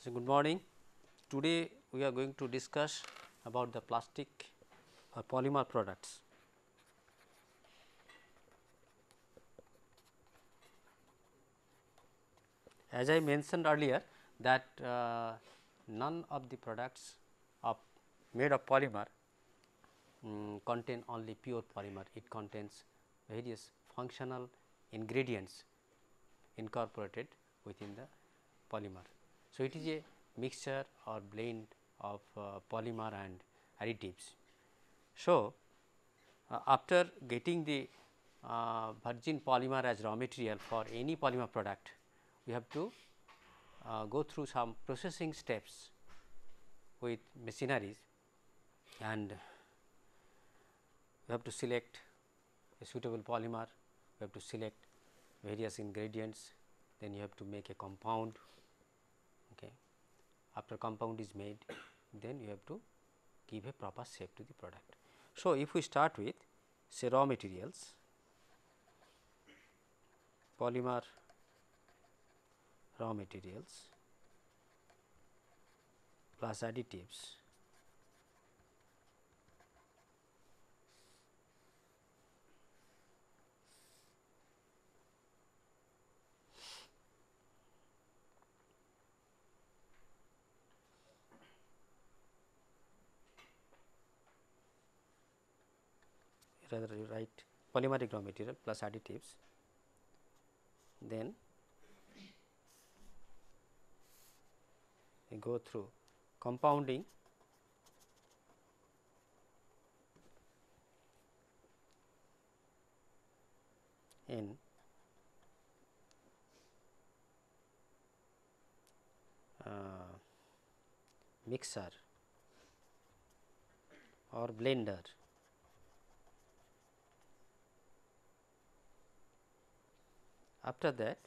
So, good morning. Today we are going to discuss about the plastic or polymer products. As I mentioned earlier that none of the products of made of polymer contain only pure polymer. It contains various functional ingredients incorporated within the polymer. So, it is a mixture or blend of polymer and additives. So, after getting the virgin polymer as raw material for any polymer product, we have to go through some processing steps with machineries, and we have to select a suitable polymer, we have to select various ingredients, then you have to make a compound. Okay. After compound is made, then you have to give a proper shape to the product. So, if we start with say raw materials, polymer raw materials plus additives, rather you write polymeric raw material plus additives, then we go through compounding in mixer or blender. After that,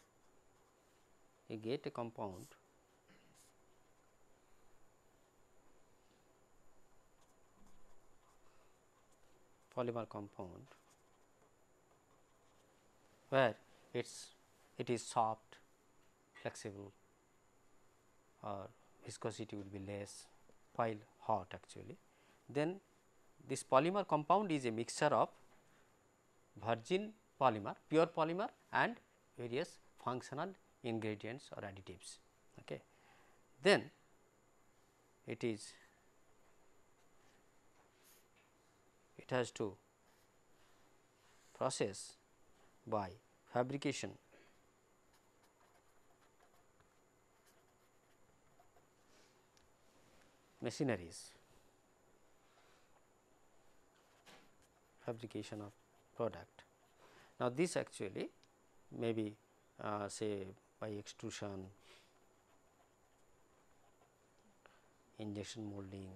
you get a compound polymer compound where it is soft, flexible, or viscosity will be less while hot actually. Then this polymer compound is a mixture of virgin polymer, pure polymer and various functional ingredients or additives. Okay. Then it has to process by fabrication machineries, fabrication of product. Now, this actually may be say by extrusion, injection molding,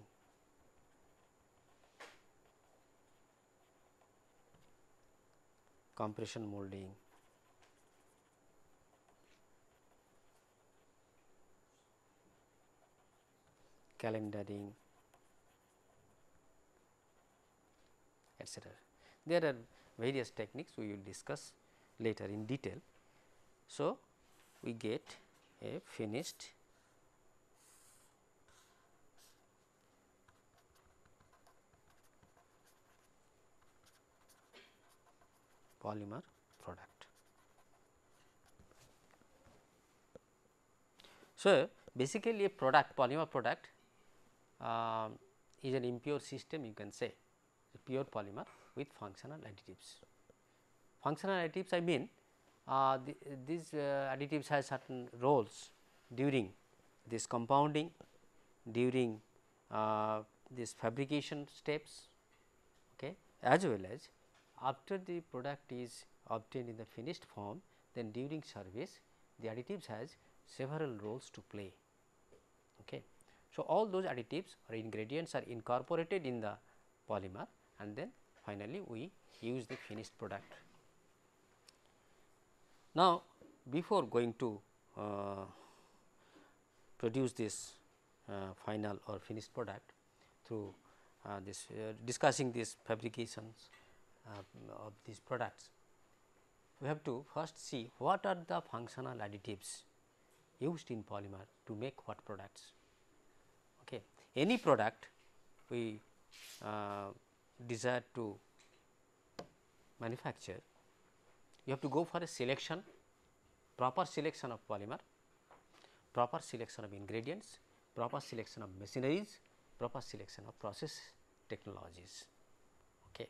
compression molding, calendaring, etc. There are various techniques we will discuss later in detail. So, we get a finished polymer product. So, basically a product, polymer product is an impure system, you can say, a pure polymer with functional additives. Functional additives, I mean these additives have certain roles during this compounding, during this fabrication steps, okay, as well as after the product is obtained in the finished form, then during service the additives has several roles to play. Okay. So, all those additives or ingredients are incorporated in the polymer, and then finally, we use the finished product. Now, before going to produce this final or finished product through this discussing these fabrications of these products, we have to first see what are the functional additives used in polymer to make what products. Okay. Any product we desire to manufacture, you have to go for a selection, proper selection of polymer, proper selection of ingredients, proper selection of machineries, proper selection of process technologies. Okay.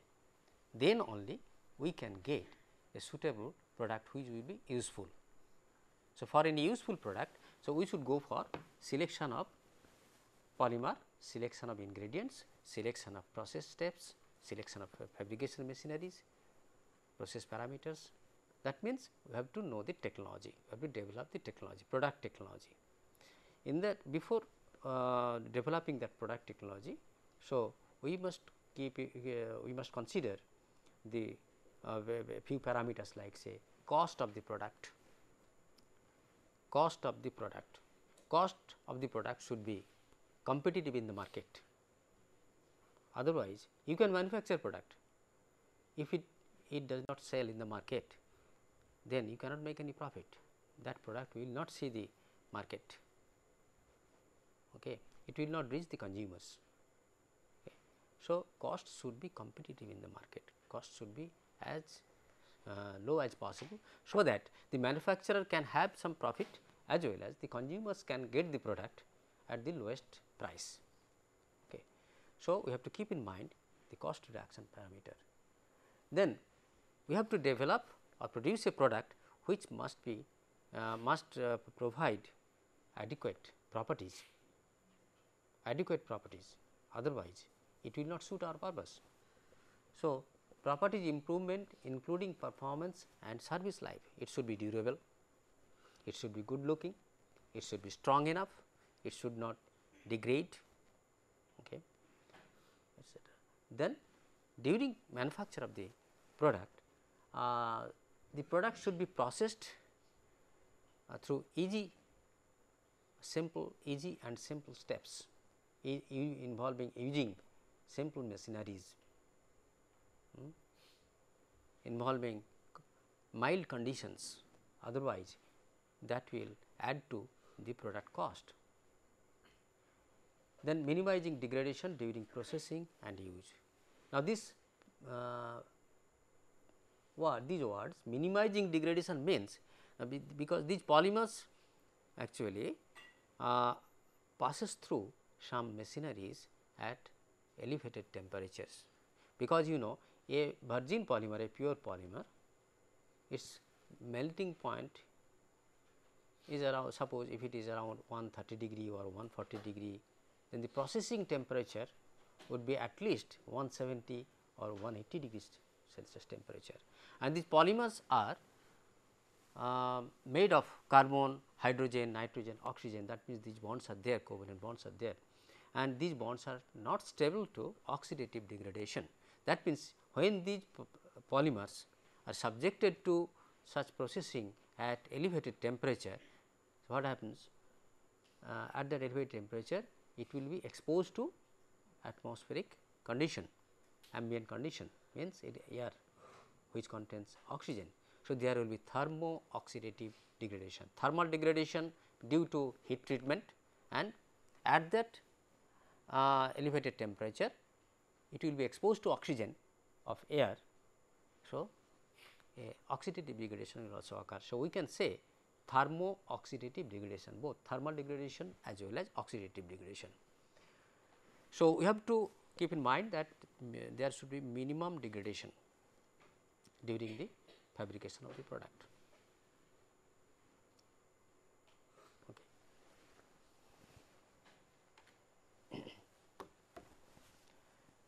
Then only we can get a suitable product which will be useful. So, for any useful product, so we should go for selection of polymer, selection of ingredients, selection of process steps, selection of fabrication machineries, process parameters. That means, we have to know the technology, we have to develop the technology, product technology. In that, before developing that product technology, so we must keep we must consider the few parameters like say cost of the product. Cost of the product should be competitive in the market. Otherwise, you can manufacture product, if it does not sell in the market, then you cannot make any profit. That product will not see the market. Okay. It will not reach the consumers. Okay. So, cost should be competitive in the market. Cost should be as low as possible, so that the manufacturer can have some profit as well as the consumers can get the product at the lowest price. Okay. So, we have to keep in mind the cost reduction parameter. Then we have to develop or produce a product which must be provide adequate properties, otherwise it will not suit our purpose. So, properties improvement including performance and service life, it should be durable, it should be good looking, it should be strong enough, it should not degrade, okay, etc. Then during manufacture of the product should be processed through easy and simple steps involving using simple machineries, involving mild conditions, otherwise that will add to the product cost. Then minimizing degradation during processing and use. Now, these words minimizing degradation means because these polymers actually passes through some machineries at elevated temperatures, because you know a virgin polymer, a pure polymer, its melting point is around, suppose if it is around 130 degree or 140 degree, then the processing temperature would be at least 170 or 180 degrees Celsius temperature. And these polymers are made of carbon, hydrogen, nitrogen, oxygen, that means these bonds are there, covalent bonds are there, and these bonds are not stable to oxidative degradation. That means, when these polymers are subjected to such processing at elevated temperature, what happens? At that elevated temperature, it will be exposed to atmospheric condition, ambient condition, means air which contains oxygen. So, there will be thermo-oxidative degradation, thermal degradation due to heat treatment, and at that elevated temperature it will be exposed to oxygen of air. So, oxidative degradation will also occur. So, we can say thermo-oxidative degradation, both thermal degradation as well as oxidative degradation. So, we have to keep in mind that there should be minimum degradation during the fabrication of the product. Okay.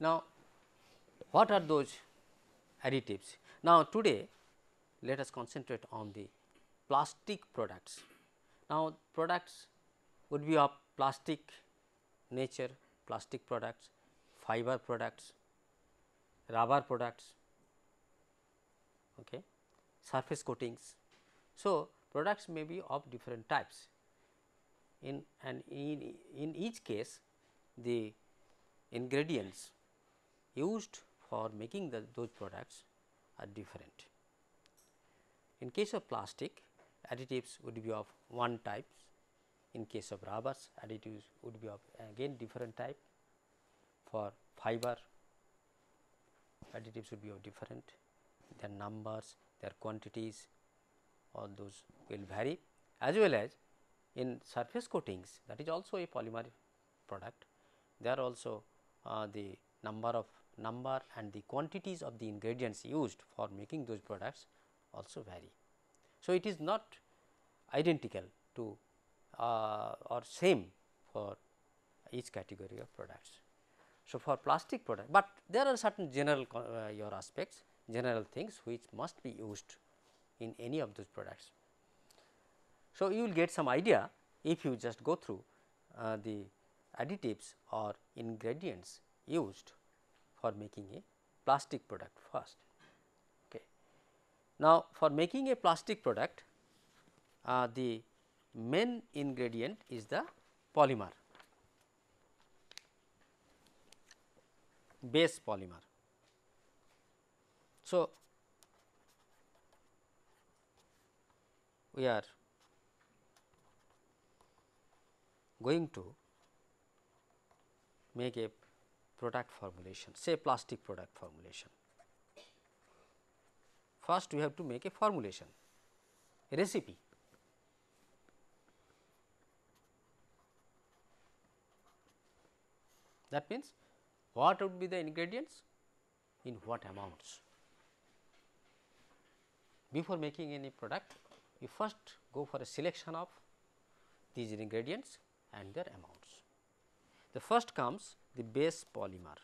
Now, what are those additives? Now, today let us concentrate on the plastic products. Now, products would be of plastic nature, plastic products, fiber products, rubber products, okay, surface coatings. So, products may be of different types, in each case the ingredients used for making those products are different. In case of plastic, additives would be of one type. In case of rubbers, additives would be of again different type. For fiber, additives would be of different, their numbers, their quantities, all those will vary, as well as in surface coatings, that is also a polymer product. There also the number and the quantities of the ingredients used for making those products also vary. So, it is not identical to or same for each category of products. So, for plastic product, but there are certain general your aspects, general things which must be used in any of those products. So, you will get some idea if you just go through the additives or ingredients used for making a plastic product first. Okay. Now, for making a plastic product, the main ingredient is the polymer, base polymer. So, we are going to make a product formulation, say plastic product formulation. First, we have to make a formulation, a recipe. That means, what would be the ingredients, in what amounts. Before making any product, you first go for a selection of these ingredients and their amounts. The first comes the base polymer.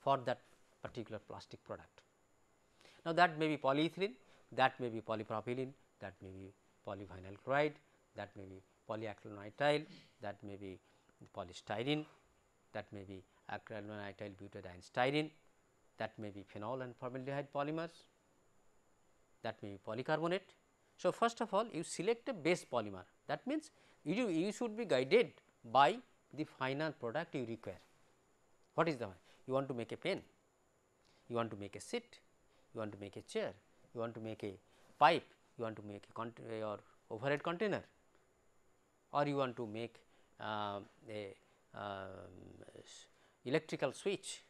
For that particular plastic product. Now, that may be polyethylene, that may be polypropylene, that may be polyvinyl chloride, that may be polyacrylonitrile, that may be polystyrene, that may be acrylonitrile butadiene styrene, that may be phenol and formaldehyde polymers, that may be polycarbonate. So, first of all you select a base polymer, that means you should be guided by the final product you require. What is the one? You want to make a pen, you want to make a seat, you want to make a chair, you want to make a pipe, you want to make a your overhead container, or you want to make a electrical switch,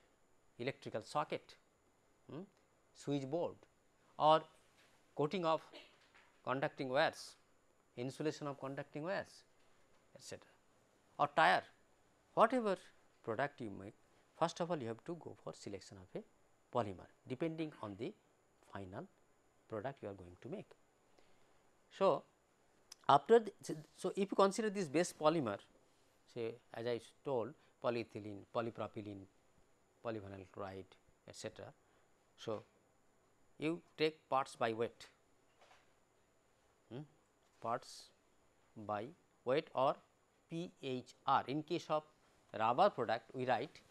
electrical socket, switch board, or coating of conducting wires, insulation of conducting wires, etc., or tire, whatever product you make. First of all, you have to go for selection of a polymer depending on the final product you are going to make. So, after so if you consider this base polymer, say as I told, polyethylene, polypropylene, polyvinyl chloride, etc. So, you take parts by weight, parts by weight or PHR. In case of rubber product, we write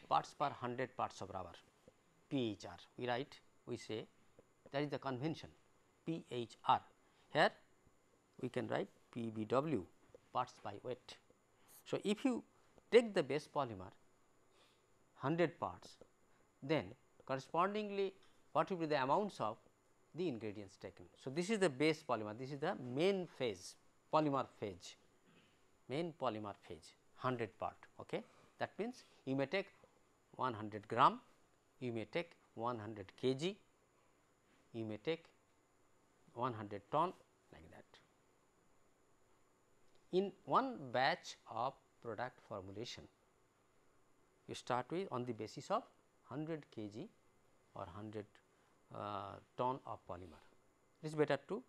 parts per 100 parts of rubber, PHR. We write, we say that is the convention, PHR. Here we can write PBW, parts by weight. So, if you take the base polymer 100 parts, then correspondingly what will be the amounts of the ingredients taken. So, this is the base polymer, this is the main phase, polymer phase, main polymer phase 100 part. Okay. That means, you may take 100 gram, you may take 100 kg, you may take 100 ton, like that. In one batch of product formulation, you start with on the basis of 100 kg or 100 ton of polymer. It is better to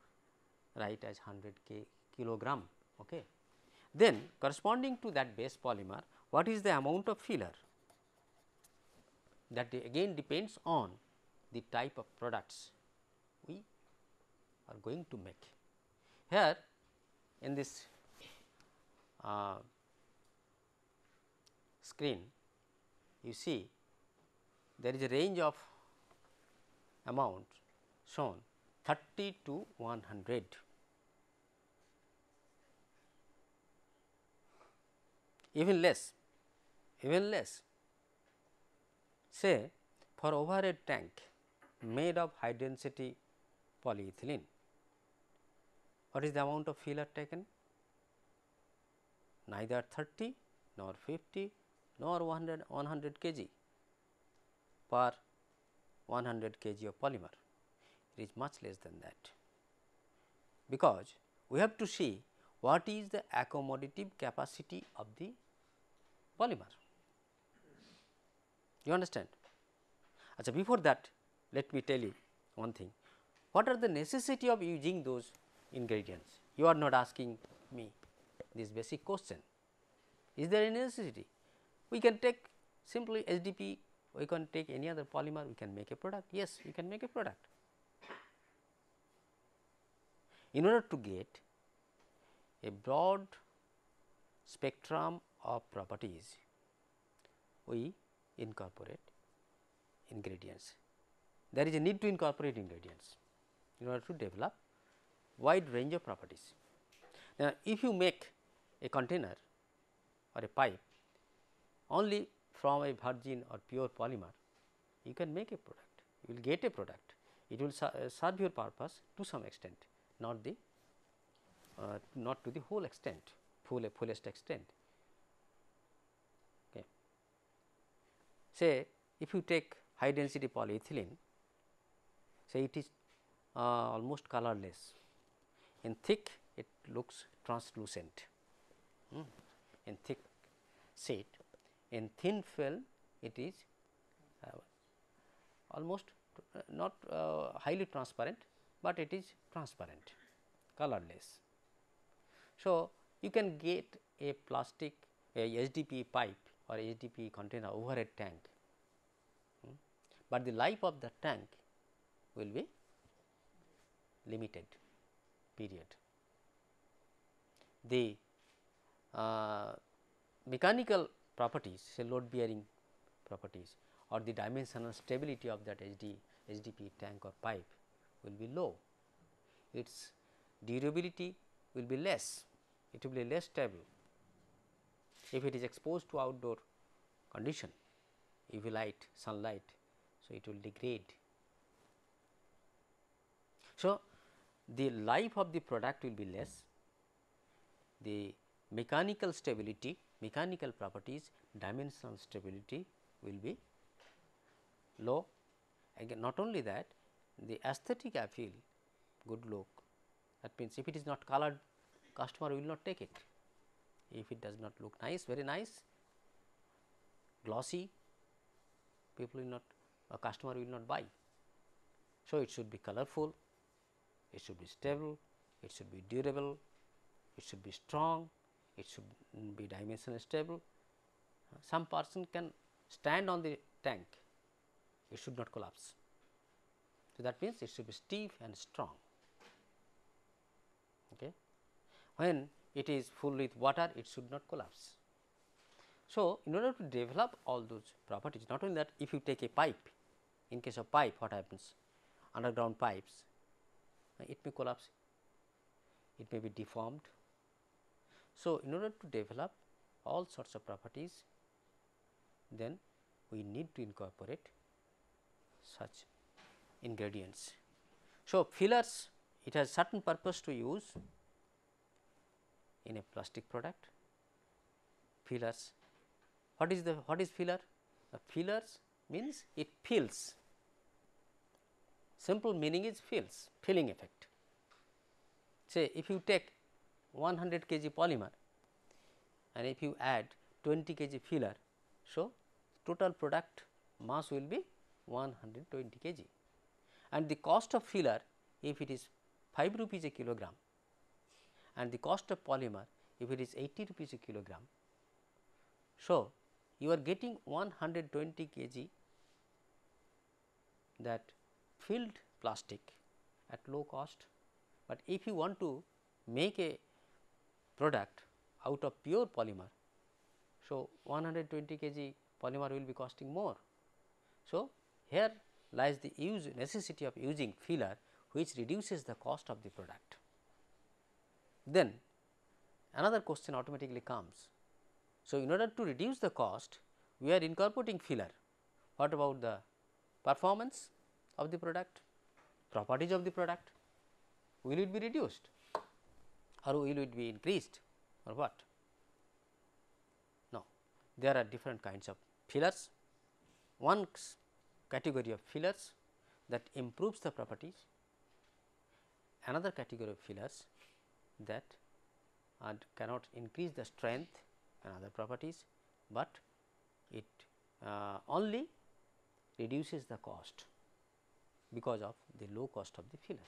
write as 100 kilogram. Okay. Then corresponding to that base polymer, what is the amount of filler? That again depends on the type of products we are going to make. Here in this screen, you see there is a range of amount shown 30 to 100. Even less, say for overhead tank made of high density polyethylene. What is the amount of filler taken? Neither 30 nor 50 nor 100 kg per 100 kg of polymer. It is much less than that, because we have to see what is the accommodative capacity of the polymer. You understand? Achha, before that, let me tell you one thing. What are the necessity of using those ingredients? You are not asking me this basic question. Is there any necessity? We can take simply HDP, we can take any other polymer, we can make a product. Yes, we can make a product. In order to get a broad spectrum of properties, we incorporate ingredients. There is a need to incorporate ingredients in order to develop wide range of properties. Now, if you make a container or a pipe only from a virgin or pure polymer, you can make a product, you will get a product, it will serve your purpose to some extent, not the not to the whole extent, fullest extent. Okay. Say if you take high density polyethylene, say it is almost colorless, in thick it looks translucent, in thick sheet, in thin film it is almost not highly transparent, but it is transparent, colorless. So, you can get a plastic HDPE pipe or HDPE container overhead tank, but the life of the tank will be limited period. The mechanical properties, say load bearing properties or the dimensional stability of that HDPE tank or pipe will be low, its durability will be less, it will be less stable. If it is exposed to outdoor condition, UV light, sunlight, so it will degrade. So, the life of the product will be less, the mechanical stability, mechanical properties, dimensional stability will be low. Again, not only that, the aesthetic appeal, good look, that means if it is not colored, customer will not take it. If it does not look nice, very nice, glossy, people will not, a customer will not buy. So, it should be colorful, it should be stable, it should be durable, it should be strong, it should be dimensionally stable. Some person can stand on the tank, it should not collapse. So, that means it should be stiff and strong. Okay. When it is full with water, it should not collapse. So, in order to develop all those properties, not only that, if you take a pipe, in case of pipe, what happens? Underground pipes, it may collapse, it may be deformed. So, in order to develop all sorts of properties, then we need to incorporate such ingredients. So, fillers, it has certain purpose to use in a plastic product. Fillers, what is filler? Fillers means it fills, simple meaning is fills, filling effect. Say if you take 100 kg polymer and if you add 20 kg filler, so total product mass will be 120 kg, and the cost of filler if it is 5 rupees a kilogram and the cost of polymer if it is 80 rupees a kilogram. So, you are getting 120 kg that filled plastic at low cost, but if you want to make a product out of pure polymer, so 120 kg polymer will be costing more. So, here lies the necessity of using filler, which reduces the cost of the product. Then another question automatically comes. So, in order to reduce the cost, we are incorporating filler. What about the performance? of the product, properties of the product, will it be reduced or will it be increased or what? No, there are different kinds of fillers. One category of fillers that improves the properties, another category of fillers that cannot increase the strength and other properties, but it only reduces the cost because of the low cost of the filler.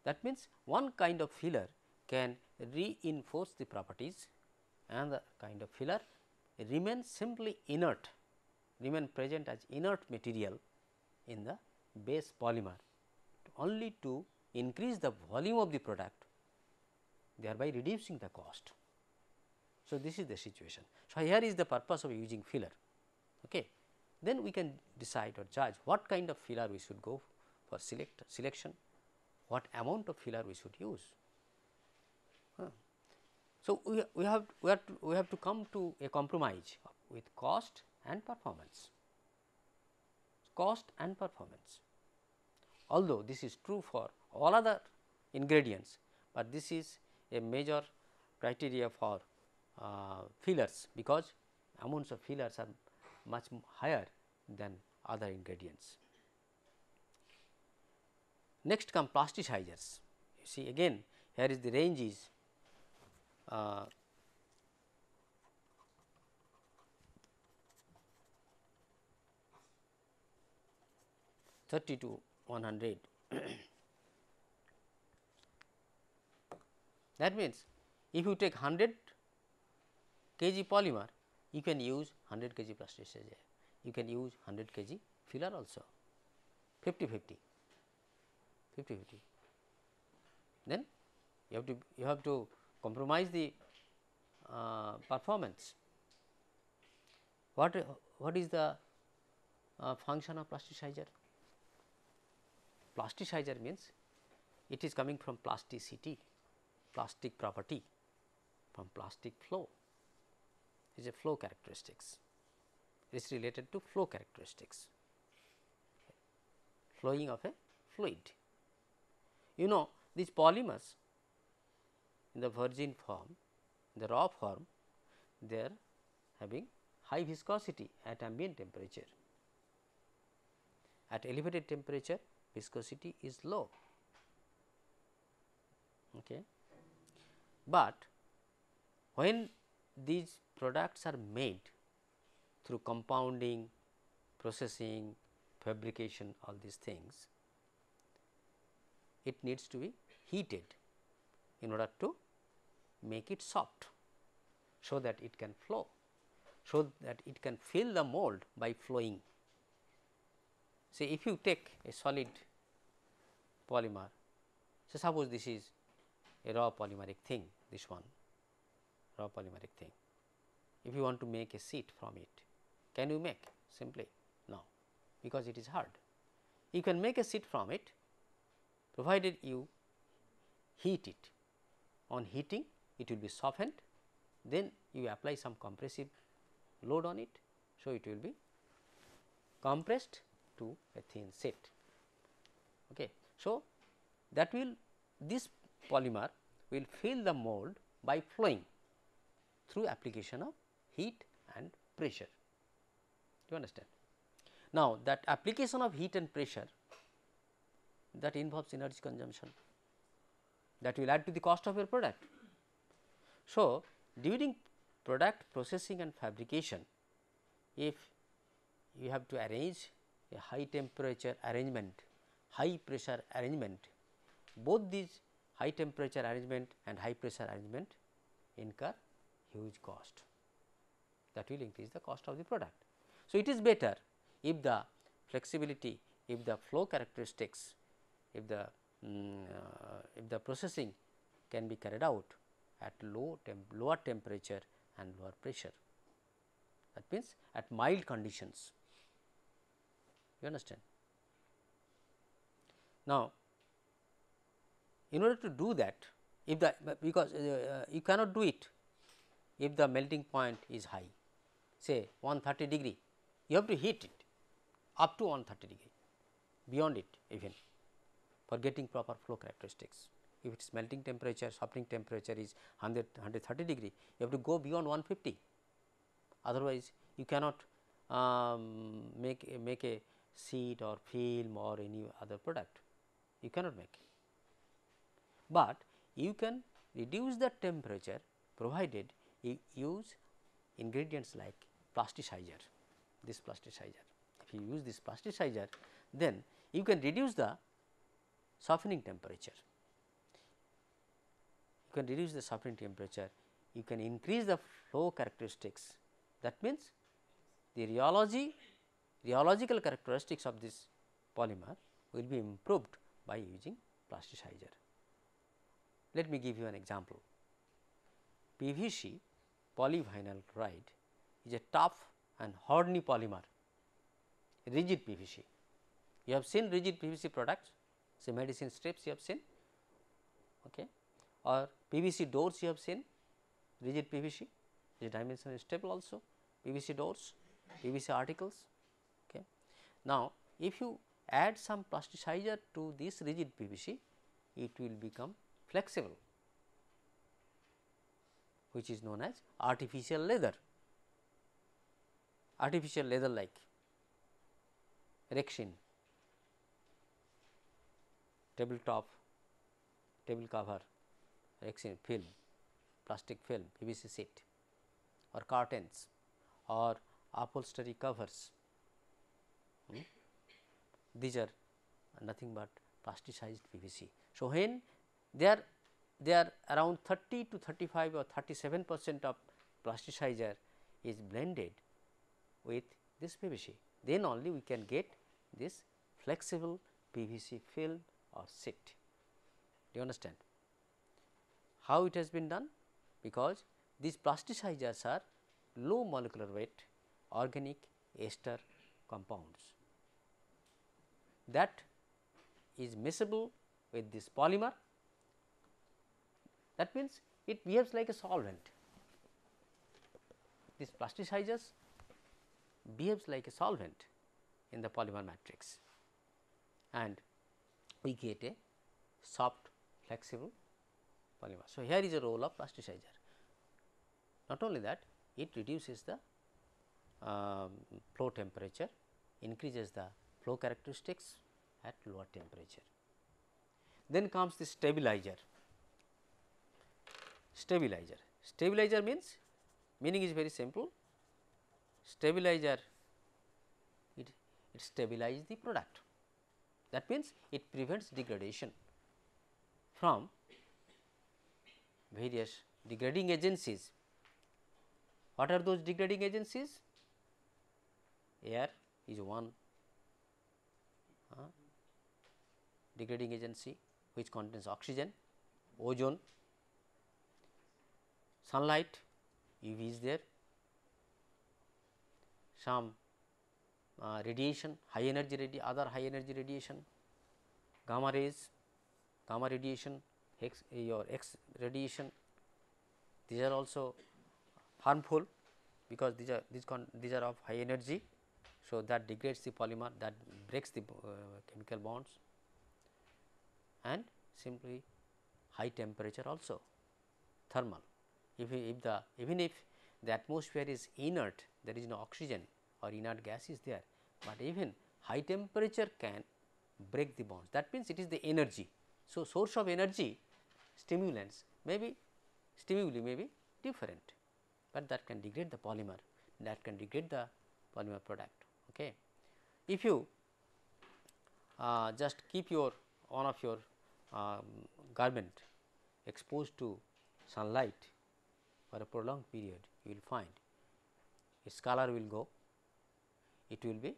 That means, one kind of filler can reinforce the properties, another kind of filler remains simply inert, remain present as inert material in the base polymer only to increase the volume of the product, thereby reducing the cost. So, this is the situation. So, here is the purpose of using filler. Okay. Then we can decide or judge what kind of filler we should go for selection, what amount of filler we should use. So, we have to come to a compromise with cost and performance, cost and performance. Although this is true for all other ingredients, but this is a major criteria for fillers, because amounts of fillers are much higher than other ingredients. Next come plasticizers. You see, again here is the range is 30 to 100. That means, if you take 100 kg polymer, you can use 100 kg plasticizer, you can use 100 kg filler also, 50-50. Then you have to compromise the performance. What is the function of plasticizer? Plasticizer means it is coming from plasticity, plastic property, from plastic flow, is a flow characteristics, it is related to flow characteristics, flowing of a fluid. You know, these polymers in the virgin form, the raw form, they are having high viscosity at ambient temperature. At elevated temperature, viscosity is low. Okay. But when these products are made through compounding, processing, fabrication, all these things, it needs to be heated in order to make it soft, so that it can flow, so that it can fill the mold by flowing. Say, if you take a solid polymer, so suppose this is a raw polymeric thing, this one raw polymeric thing. If you want to make a sheet from it, can you make simply? No, because it is hard. You can make a sheet from it, provided you heat it. On heating, it will be softened, then you apply some compressive load on it. So, it will be compressed to a thin sheet. Okay. So, that will, this polymer will fill the mold by flowing through application of heat and pressure. Do you understand? Now, that application of heat and pressure, that involves energy consumption, that will add to the cost of your product. So, during product processing and fabrication, if you have to arrange a high temperature arrangement, high pressure arrangement, both these high temperature arrangement and high pressure arrangement incur huge cost, that will increase the cost of the product. So, it is better if the flexibility, if the flow characteristics, if the processing can be carried out at lower temperature and lower pressure, that means at mild conditions. You understand? Now, in order to do that, if the, because you cannot do it if the melting point is high, say 130 degree, you have to heat it up to 130 degree. beyond it even for getting proper flow characteristics. If its melting temperature, softening temperature is 130 degree, you have to go beyond 150. Otherwise, you cannot make a sheet or film or any other product. You cannot make. But you can reduce the temperature provided you use ingredients like plasticizer. This plasticizer. If you use this plasticizer, then you can reduce the softening temperature. You can reduce the softening temperature, you can increase the flow characteristics. That means, the rheological characteristics of this polymer will be improved by using plasticizer. Let me give you an example. PVC, polyvinyl chloride, is a tough and horny polymer, rigid PVC. You have seen rigid PVC products, say medicine strips you have seen, okay, or PVC doors you have seen, rigid PVC is dimensionally stable also, PVC doors, PVC articles. Okay. Now, if you add some plasticizer to this rigid PVC, it will become flexible, which is known as artificial leather like Rexin, tabletop, table cover, Rexin film, plastic film, PVC sheet, or curtains, or upholstery covers. These are nothing but plasticized PVC. So, when they are around 30 to 35 or 37% of plasticizer is blended with this PVC, then only we can get this flexible PVC film or sheet. Do you understand how it has been done? Because these plasticizers are low molecular weight organic ester compounds that is miscible with this polymer. That means, it behaves like a solvent. These plasticizers behaves like a solvent in the polymer matrix, and we get a soft flexible polymer. So, here is a role of plasticizer. Not only that, it reduces the flow temperature, increases the flow characteristics at lower temperature. Then comes the stabilizer. Stabilizer means, meaning is very simple. Stabilizer, it stabilizes the product. That means, it prevents degradation from various degrading agencies. What are those degrading agencies? Air is one degrading agency which contains oxygen, ozone, sunlight, UV is there, some radiation, other high energy radiation, gamma rays, gamma radiation, X radiation. These are also harmful because these are of high energy. So, that degrades the polymer, that breaks the chemical bonds, and simply high temperature also, thermal. Even if the atmosphere is inert, there is no oxygen or inert gas is there, but even high temperature can break the bonds. That means, it is the energy. So, source of energy, stimulants stimuli may be different, but that can degrade the polymer, that can degrade the polymer product. Okay. If you just keep one of your garment exposed to sunlight for a prolonged period, you will find its color will go, it will be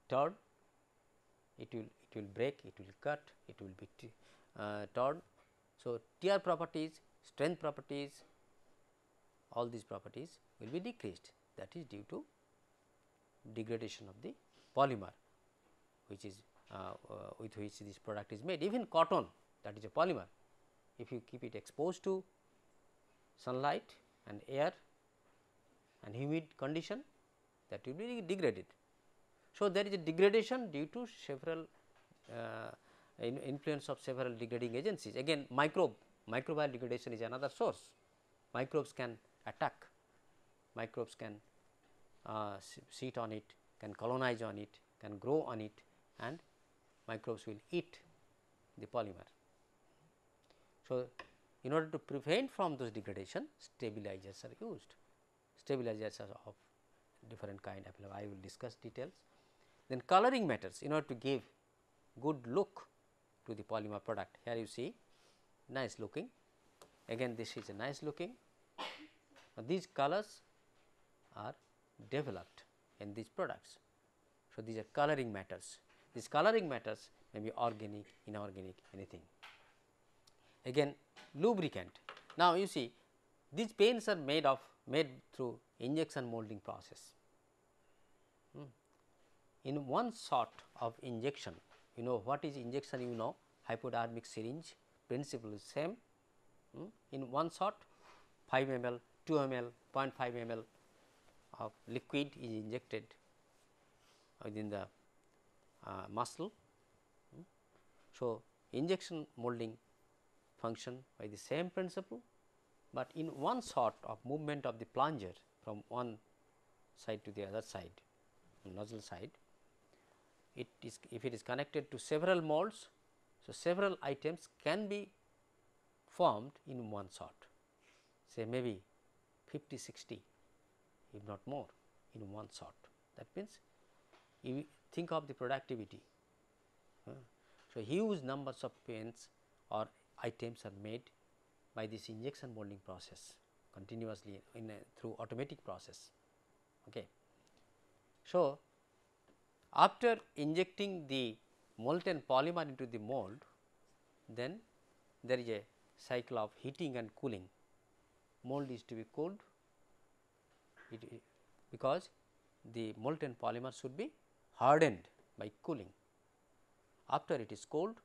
torn, it will break, it will cut, it will be torn. So, tear properties, strength properties, all these properties will be decreased, that is due to degradation of the polymer, which is with which this product is made. Even cotton, that is a polymer, if you keep it exposed to sunlight and air and humid condition, that will be degraded. So, there is a degradation due to several influence of several degrading agencies. Again, microbial degradation is another source. Microbes can attack, microbes can sit on it, can colonize on it, can grow on it, and microbes will eat the polymer. So, in order to prevent from those degradation, stabilizers are used. Stabilizers are of different kind available. I will discuss details. Then coloring matters in order to give good look to the polymer product. Here you see nice looking, again this is a nice looking. Now, these colors are developed in these products. So, these are coloring matters. These coloring matters may be organic, inorganic, anything. Again lubricant. Now, you see these paints are made through injection molding process. In one shot of injection, you know what is injection, you know, hypodermic syringe principle is same. In one shot 5 ml, 2 ml, 0.5 ml of liquid is injected within the muscle. So, injection molding function by the same principle, but in one shot of movement of the plunger from one side to the other side, nozzle side, it is, if it is connected to several molds. So, several items can be formed in one shot, say maybe 50, 60 if not more in one shot. That means, you think of the productivity. So, huge numbers of paints or items are made by this injection molding process continuously through automatic process. Okay. So, after injecting the molten polymer into the mold, then there is a cycle of heating and cooling. Mold is to be cooled because the molten polymer should be hardened by cooling. After it is cooled,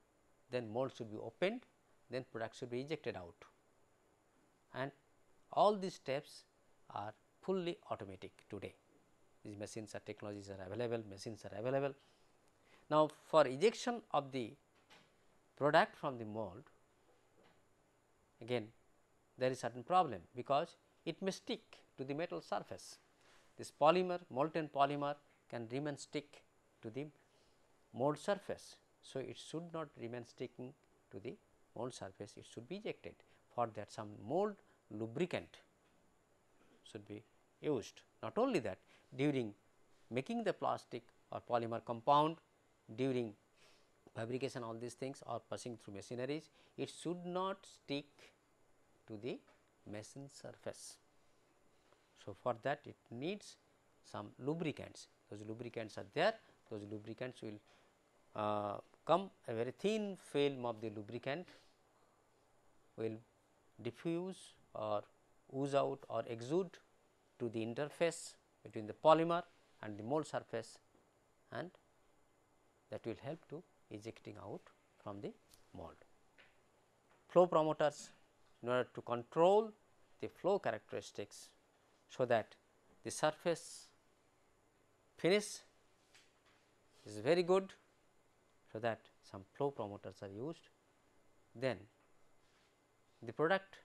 then mold should be opened, then product should be ejected out, and all these steps are fully automatic today. These machines are, technologies are available, machines are available. Now, for ejection of the product from the mold, again there is certain problem, because it may stick to the metal surface. This polymer, molten polymer can remain stick to the mold surface. So, it should not remain sticking to the mold surface, it should be ejected. For that, some mold lubricant should be used. Not only that, during making the plastic or polymer compound, during fabrication, all these things, or passing through machineries, it should not stick to the machine surface. So, for that it needs some lubricants. Those lubricants are there, those lubricants will come, a very thin film of the lubricant will diffuse or ooze out or exude to the interface between the polymer and the mold surface, and that will help to ejecting out from the mold. Flow promoters, in order to control the flow characteristics, so that the surface finish is very good, so that some flow promoters are used. Then the product,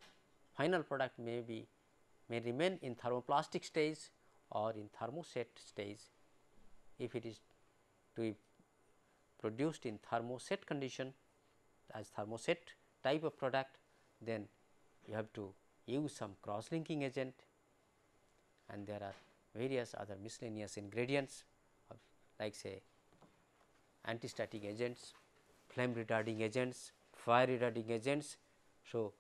final product may remain in thermoplastic stage or in thermoset stage. If it is to be produced in thermoset condition, as thermoset type of product, then you have to use some cross linking agent, and there are various other miscellaneous ingredients like say antistatic agents, flame retarding agents, fire retarding agents. So,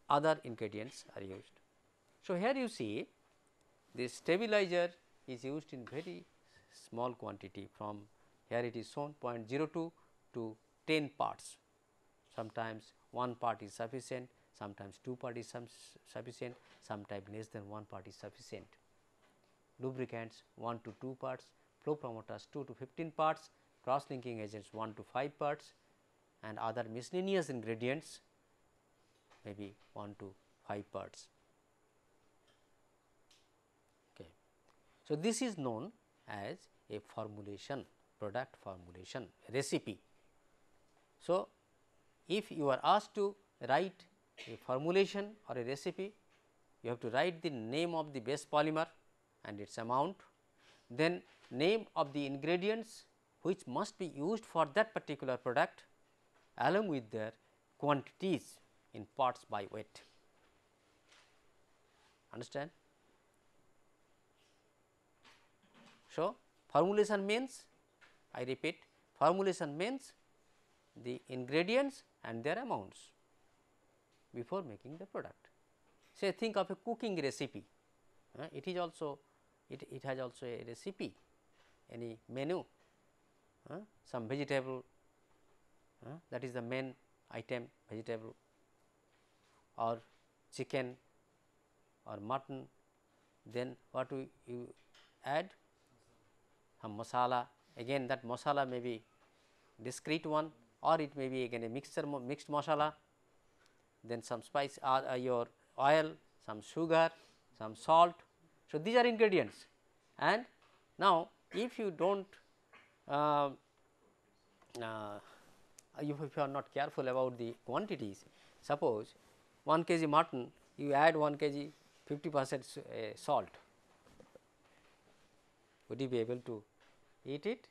other ingredients are used. So, here you see this stabilizer is used in very small quantity, from here it is shown 0.02 to 10 parts. Sometimes 1 part is sufficient, sometimes 2 part is sufficient, sometimes less than 1 part is sufficient. Lubricants 1 to 2 parts, flow promoters 2 to 15 parts, cross linking agents 1 to 5 parts, and other miscellaneous ingredients maybe 1 to 5 parts. Okay. So, this is known as a formulation. product formulation recipe. So, if you are asked to write a formulation or a recipe, you have to write the name of the base polymer and its amount, then name of the ingredients which must be used for that particular product along with their quantities in parts by weight. Understand? So, formulation means, I repeat, formulation means the ingredients and their amounts before making the product. Say, think of a cooking recipe, it is also it has also a recipe, any menu, some vegetable, that is the main item, vegetable or chicken or mutton, then what you add? Some masala, again that masala may be discrete one or it may be again a mixed masala, then some spice, your oil, some sugar, some salt. So, these are ingredients, and now if you do not if you are not careful about the quantities, suppose 1 kg mutton you add 1 kg 50% salt, would you be able to eat it?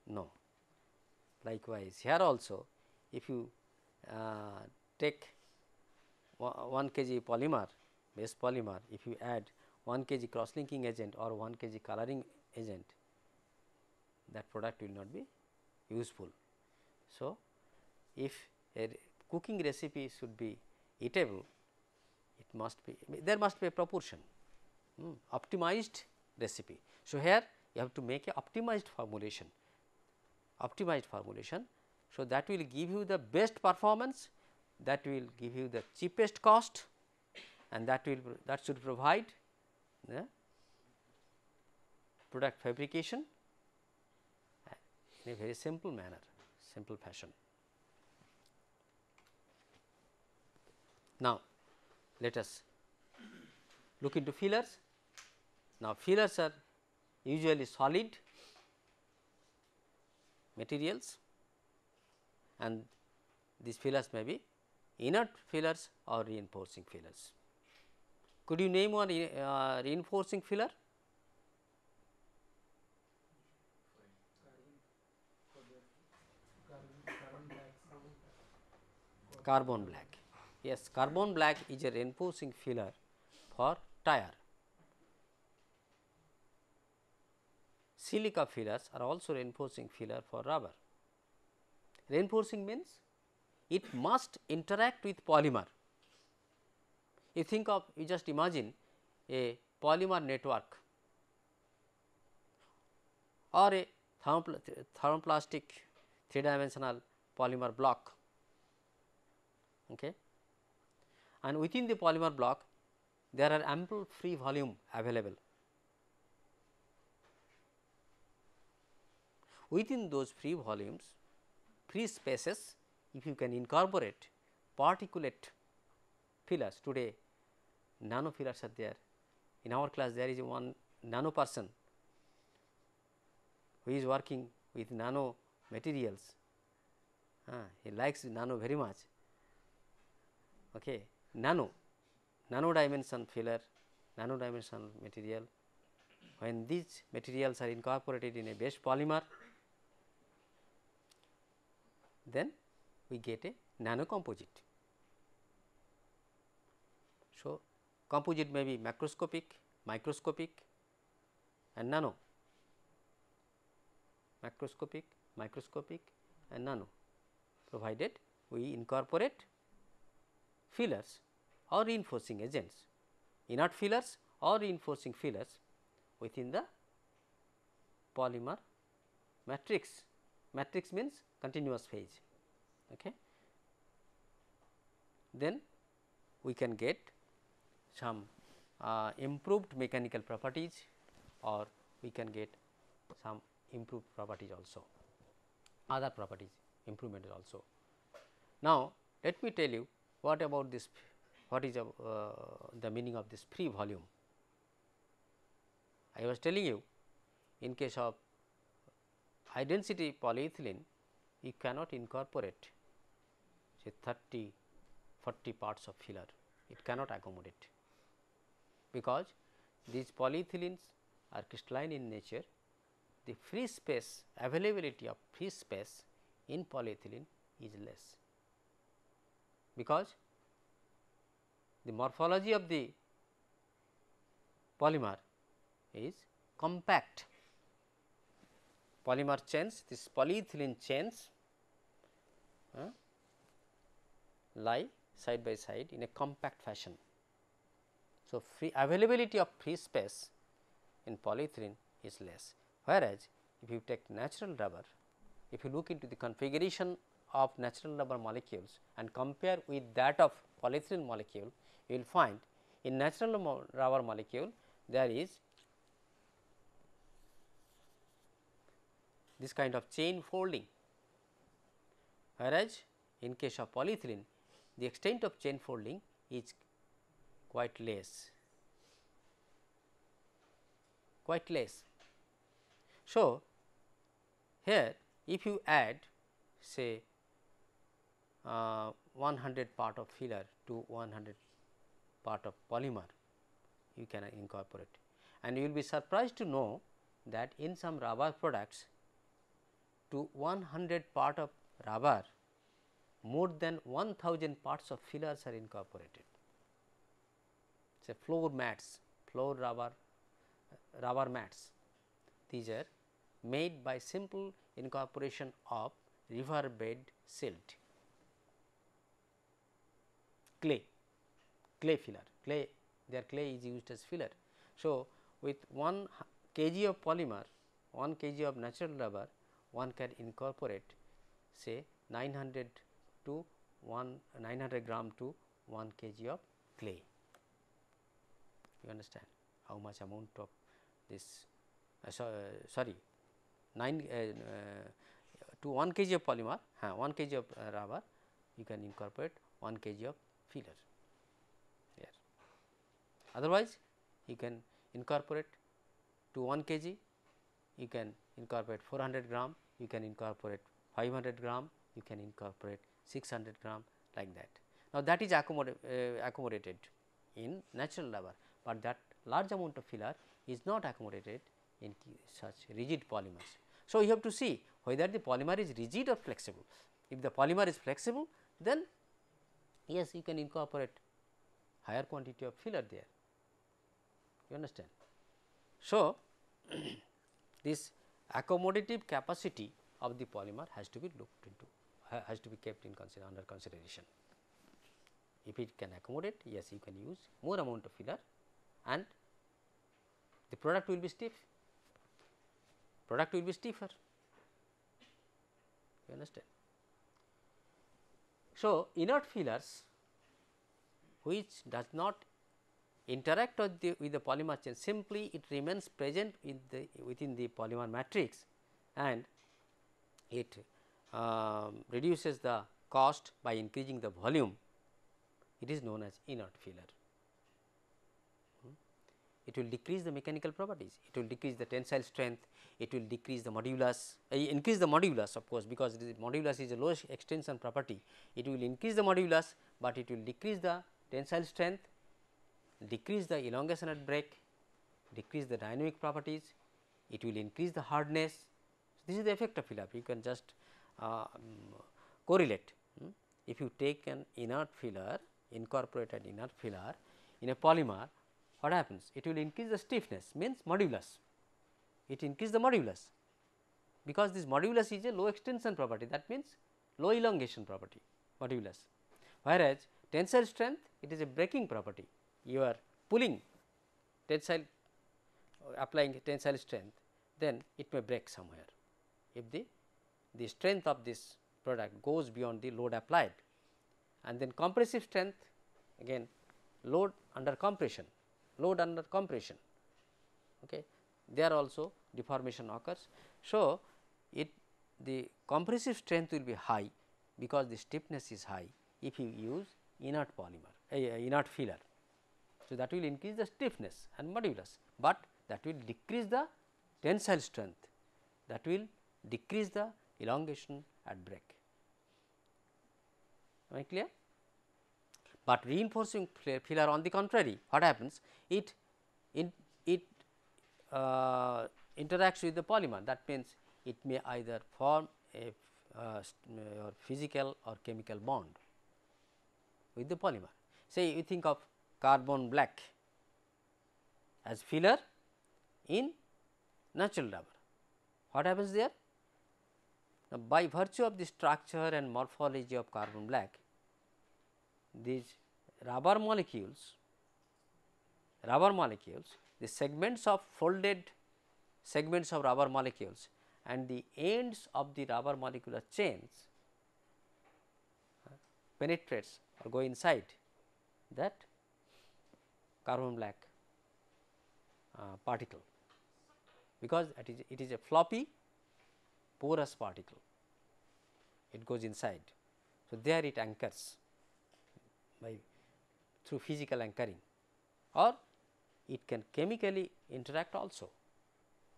No. Likewise, here also if you take 1 kg polymer, base polymer, if you add 1 kg cross linking agent or 1 kg coloring agent, that product will not be useful. So, if a cooking recipe should be eatable, it must be, there must be a proportion, optimized recipe. So, here you have to make a optimized formulation, So, that will give you the best performance, that will give you the cheapest cost, and that should provide the product fabrication in a very simple manner, simple fashion. Now, let us look into fillers. Now, fillers are usually solid materials, and these fillers may be inert fillers or reinforcing fillers. Could you name one reinforcing filler? Carbon black. Yes, carbon black is a reinforcing filler for tire. Silica fillers are also reinforcing filler for rubber. Reinforcing means it must interact with polymer. You think of, you just imagine a polymer network or a thermoplastic 3-dimensional polymer block, okay. And within the polymer block there are ample free volume available. Within those free volumes, free spaces, if you can incorporate particulate fillers, today nano fillers are there. In our class there is one nano person who is working with nano materials, he likes nano very much, okay. Nano dimension filler, nano dimensional material, when these materials are incorporated in a base polymer, then we get a nano composite. So, composite may be macroscopic, microscopic and nano, macroscopic, microscopic and nano, provided we incorporate fillers or reinforcing agents, inert fillers or reinforcing fillers within the polymer matrix. Matrix means continuous phase, okay. Then we can get some improved mechanical properties, or we can get some improved properties also, other properties improvement also. Now, let me tell you what about this, what is the meaning of this free volume. I was telling you in case of high density polyethylene, you cannot incorporate say 30, 40 parts of filler, it cannot accommodate, because these polyethylenes are crystalline in nature. The free space, availability of free space in polyethylene is less, because the morphology of the polymer is compact. Polymer chains, this polyethylene chains lie side by side in a compact fashion. So, free availability of free space in polyethylene is less, whereas if you take natural rubber, if you look into the configuration of natural rubber molecules and compare with that of polyethylene molecule, you will find in natural rubber molecule there is this kind of chain folding, whereas in case of polyethylene the extent of chain folding is quite less, quite less. So, here if you add say 100 part of filler to 100 part of polymer, you can incorporate, and you will be surprised to know that in some rubber products to 100 part of rubber more than 1000 parts of fillers are incorporated. Say floor mats, floor rubber mats, these are made by simple incorporation of river bed silt, clay filler, their clay is used as filler. So, with 1 kg of polymer, 1 kg of natural rubber, one can incorporate say 900 gram to 1 kg of clay. You understand how much amount of this sorry 9 to 1 kg of polymer, 1 kg of rubber, you can incorporate 1 kg of filler here. Otherwise, you can incorporate to 1 kg, you can incorporate 400 gram, you can incorporate 500 gram, you can incorporate 600 gram, like that. Now, that is accommodated in natural rubber, but that large amount of filler is not accommodated in such rigid polymers. So, you have to see whether the polymer is rigid or flexible. If the polymer is flexible, then yes, you can incorporate higher quantity of filler there, you understand. So, this accommodative capacity of the polymer has to be looked into, has to be kept in under consideration. If it can accommodate, yes, you can use more amount of filler and the product will be stiff, product will be stiffer, you understand. So, inert fillers which does not interact with the polymer chain, simply it remains present within the polymer matrix and it reduces the cost by increasing the volume, it is known as inert filler. It will decrease the mechanical properties, it will decrease the tensile strength, it will decrease the modulus, increase the modulus of course, because the modulus is a low extension property, it will increase the modulus, but it will decrease the tensile strength, decrease the elongation at break, decrease the dynamic properties, it will increase the hardness. This is the effect of filler, you can just correlate. If you take an inert filler, incorporated inert filler in a polymer, what happens? It will increase the stiffness, means modulus, it increase the modulus, because this modulus is a low extension property, that means low elongation property modulus, whereas tensile strength, it is a breaking property, you are pulling tensile, applying tensile strength, then it may break somewhere if the strength of this product goes beyond the load applied. And then compressive strength, again load under compression, okay, there also deformation occurs. So, the compressive strength will be high because the stiffness is high if you use inert polymer, inert filler. So, that will increase the stiffness and modulus, but that will decrease the tensile strength, that will decrease the elongation at break. Am I clear? But reinforcing filler on the contrary, what happens? It interacts with the polymer. That means, it may either form a or physical or chemical bond with the polymer. Say you think of carbon black as filler in natural rubber. What happens there? Now, by virtue of the structure and morphology of carbon black, these rubber molecules, the segments of folded segments of rubber molecules and the ends of the rubber molecular chains penetrates or go inside that carbon black particle, because it is a floppy porous particle, it goes inside. So, there it anchors by through physical anchoring, or it can chemically interact also.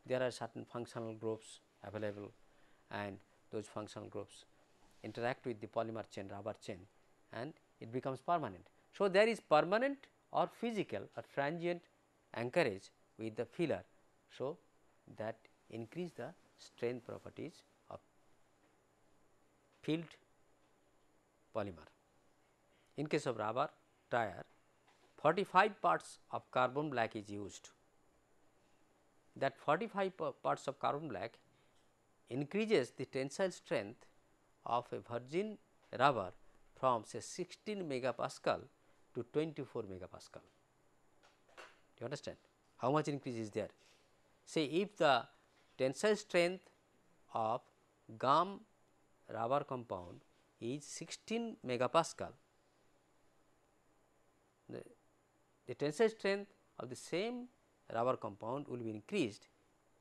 There are certain functional groups available, and those functional groups interact with the polymer chain, rubber chain, and it becomes permanent. So, there is permanent or physical or transient anchorage with the filler. So, that increase the strength properties of filled polymer. In case of rubber tire, 45 parts of carbon black is used. That 45 parts of carbon black increases the tensile strength of a virgin rubber from say 16 megapascal to 24 megapascal. Do you understand how much increase is there? Say if the tensile strength of gum rubber compound is 16 megapascal, the tensile strength of the same rubber compound will be increased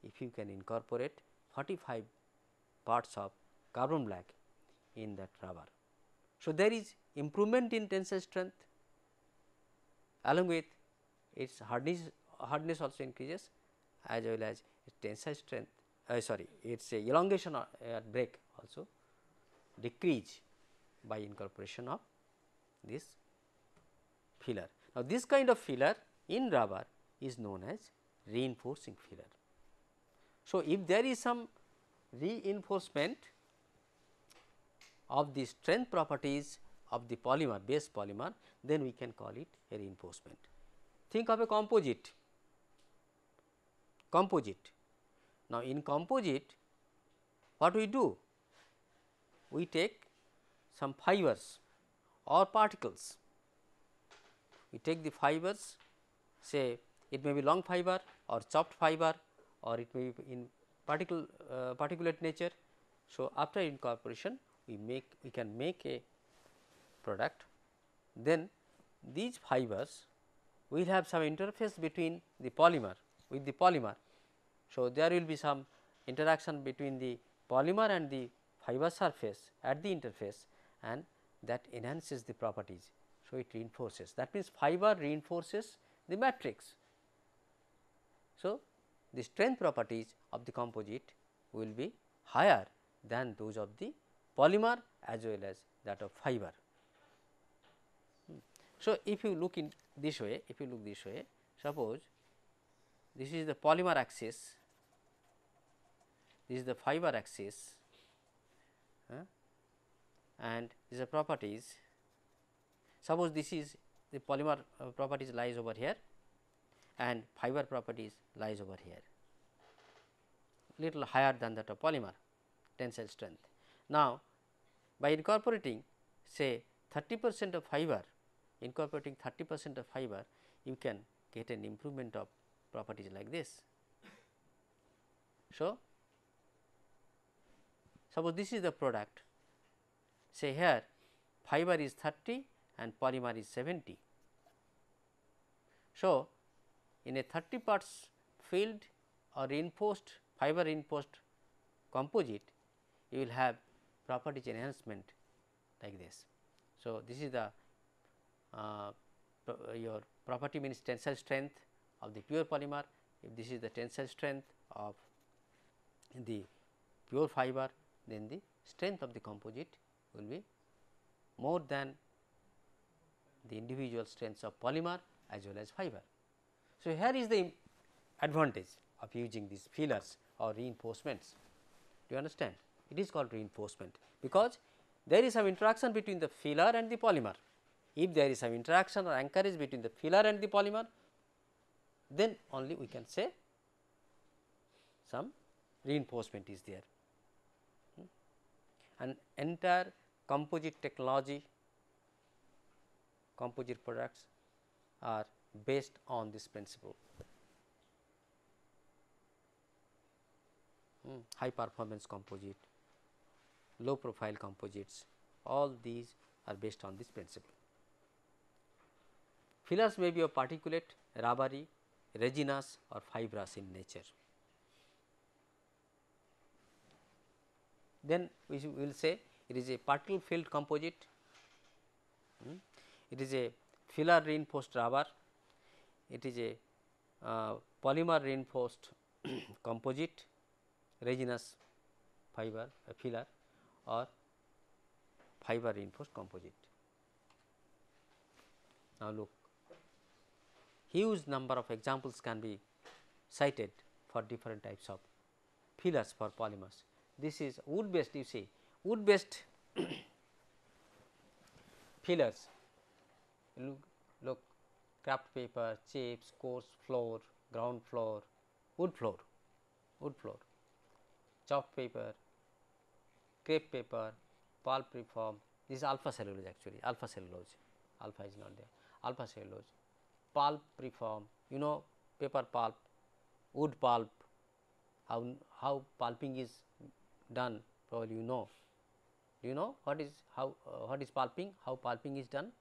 if you can incorporate 45 parts of carbon black in that rubber. So, there is improvement in tensile strength, along with its hardness also increases, as well as its tensile strength its elongation at break also decrease by incorporation of this filler. Now, this kind of filler in rubber is known as reinforcing filler. So, if there is some reinforcement of the strength properties of the polymer, base polymer, then we can call it a reinforcement. Think of a composite. Now, in composite, what we do? We take some fibers or particles. We take the fibers, say it may be long fiber or chopped fiber, or it may be in particulate nature. So, after incorporation we can make a product. Then these fibers will have some interface between the polymer with the polymer. So, there will be some interaction between the polymer and the fiber surface at the interface, and that enhances the properties. So, it reinforces, that means fiber reinforces the matrix. So, the strength properties of the composite will be higher than those of the polymer as well as that of fiber. So, if you look in this way, suppose this is the polymer axis, this is the fiber axis, and these are properties. Suppose this is the polymer properties lies over here and fiber properties lies over here, little higher than that of polymer tensile strength. Now, by incorporating say 30% of fiber, you can get an improvement of properties like this. So, suppose this is the product, say here fiber is 30 and polymer is 70. So, in a 30 parts filled or reinforced fiber reinforced composite, you will have properties enhancement like this. So, this is the your property means tensile strength of the pure polymer, if this is the tensile strength of the pure fiber, then the strength of the composite will be more than the individual strengths of polymer as well as fiber. So, here is the advantage of using these fillers or reinforcements. Do you understand? It is called reinforcement, because there is some interaction between the filler and the polymer. If there is some interaction or anchorage between the filler and the polymer, then only we can say some reinforcement is there. And entire composite technology, composite products are based on this principle. High performance composite, low profile composites, all these are based on this principle. Fillers may be of particulate, rubbery, resinous or fibrous in nature. Then we will say it is a particle filled composite, it is a filler reinforced rubber, it is a polymer reinforced composite, resinous fiber filler or fiber reinforced composite. Now, look, huge number of examples can be cited for different types of fillers for polymers. This is wood based, you see wood based fillers, look kraft paper, chips, coarse floor, ground floor, wood floor, chalk paper, crepe paper, pulp reform. This is alpha cellulose, actually alpha cellulose, alpha is not there, alpha cellulose, pulp reform, you know paper pulp, wood pulp, how pulping is done, probably you know. Do you know what is what is pulping, how pulping is done,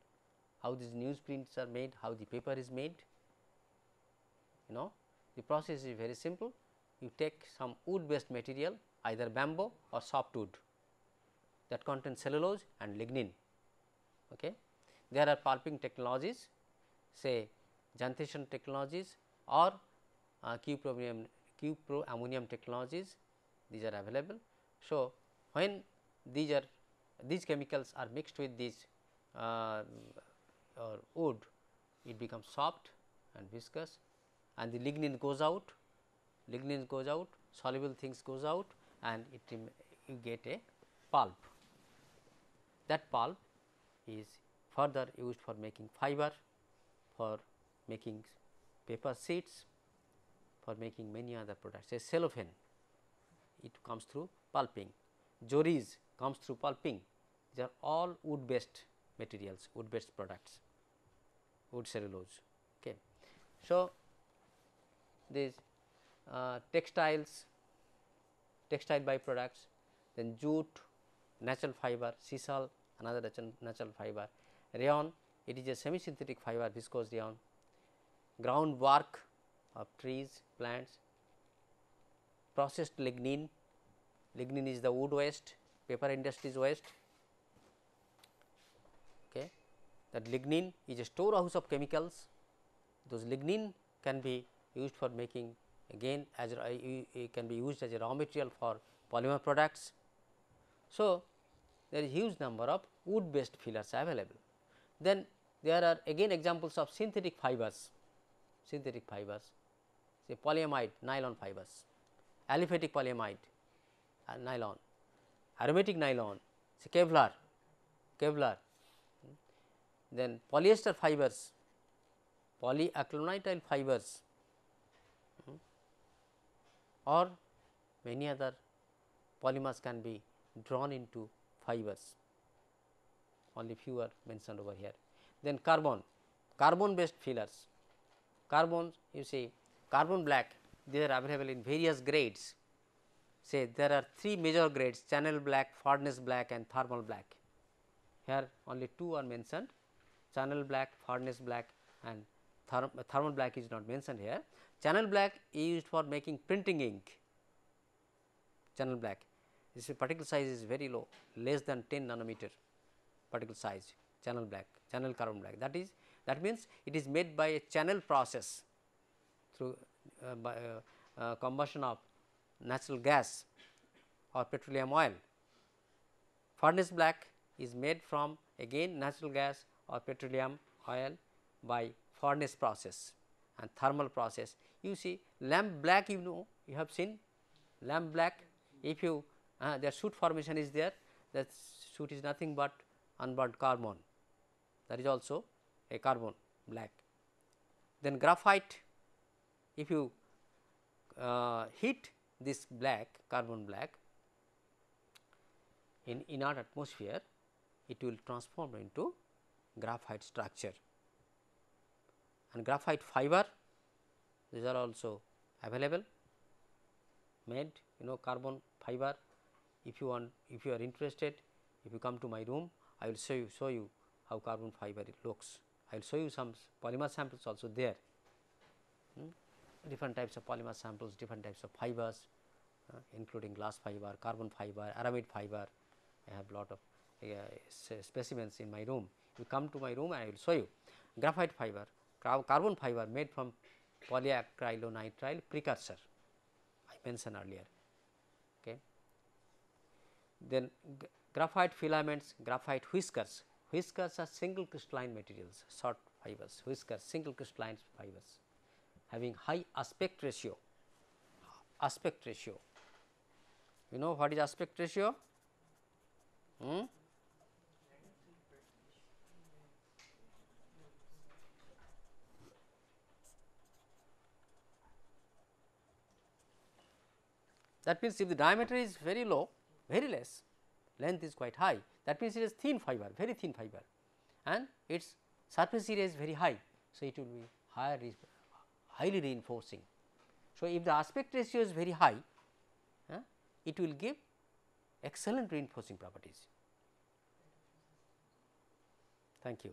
how these newsprints are made, how the paper is made? You know, the process is very simple. You take some wood based material, either bamboo or softwood, that contains cellulose and lignin. Okay. There are pulping technologies, say xanthation technologies or cuproammonium technologies, these are available. So, when these chemicals are mixed with this wood, it becomes soft and viscous, and the lignin goes out, soluble things goes out, and you get a pulp. That pulp is further used for making fiber, for making paper sheets, for making many other products. Say cellophane, it comes through pulping. Joris comes through pulping. These are all wood based materials, wood based products, wood cellulose. Okay. So, these textiles, textile byproducts, then jute, natural fiber, sisal, another natural fiber, rayon, it is a semi synthetic fiber, viscose rayon, ground bark of trees, plants, processed lignin, lignin is the wood waste, paper industries waste. Okay. That lignin is a storehouse of chemicals. Those lignin can be used for making, again as can be used as a raw material for polymer products. So, there is huge number of wood based fillers available. Then there are again examples of synthetic fibers, say polyamide nylon fibers, aliphatic polyamide nylon, aromatic nylon, say Kevlar, then polyester fibers, polyacrylonitrile fibers, or many other polymers can be drawn into fibers, only few are mentioned over here. Then carbon based fillers, carbon, you see carbon black, they are available in various grades. Say there are 3 major grades, channel black, furnace black and thermal black. Here only 2 are mentioned, channel black, furnace black and thermal black is not mentioned here. Channel black is used for making printing ink, channel black, this particle size is very low, less than 10 nanometer particle size, channel black, channel carbon black, that means it is made by a channel process through combustion of natural gas or petroleum oil. Furnace black is made from again natural gas or petroleum oil by furnace process and thermal process. You see lamp black, you know, you have seen lamp black. If you their soot formation is there, that soot is nothing but unburnt carbon, that is also a carbon black. Then graphite, if you heat this black carbon black in inert atmosphere, it will transform into graphite structure. And graphite fiber, these are also available, made, you know, carbon fiber. If you want, if you are interested, if you come to my room, I will show you how carbon fiber it looks. I will show you some polymer samples also there, different types of polymer samples, different types of fibers, including glass fiber, carbon fiber, aramid fiber. I have lot of specimens in my room. You come to my room and I will show you. Graphite fiber, carbon fiber made from polyacrylonitrile precursor, I mentioned earlier. Okay. Then graphite filaments, graphite whiskers. Whiskers are single crystalline materials, short fibers, whiskers, single crystalline fibers having high aspect ratio. Aspect ratio, you know what is aspect ratio? That means, if the diameter is very low, very less, length is quite high, that means it is thin fiber, very thin fiber, and its surface area is very high. So, it will be highly reinforcing. So, if the aspect ratio is very high, it will give excellent reinforcing properties. Thank you.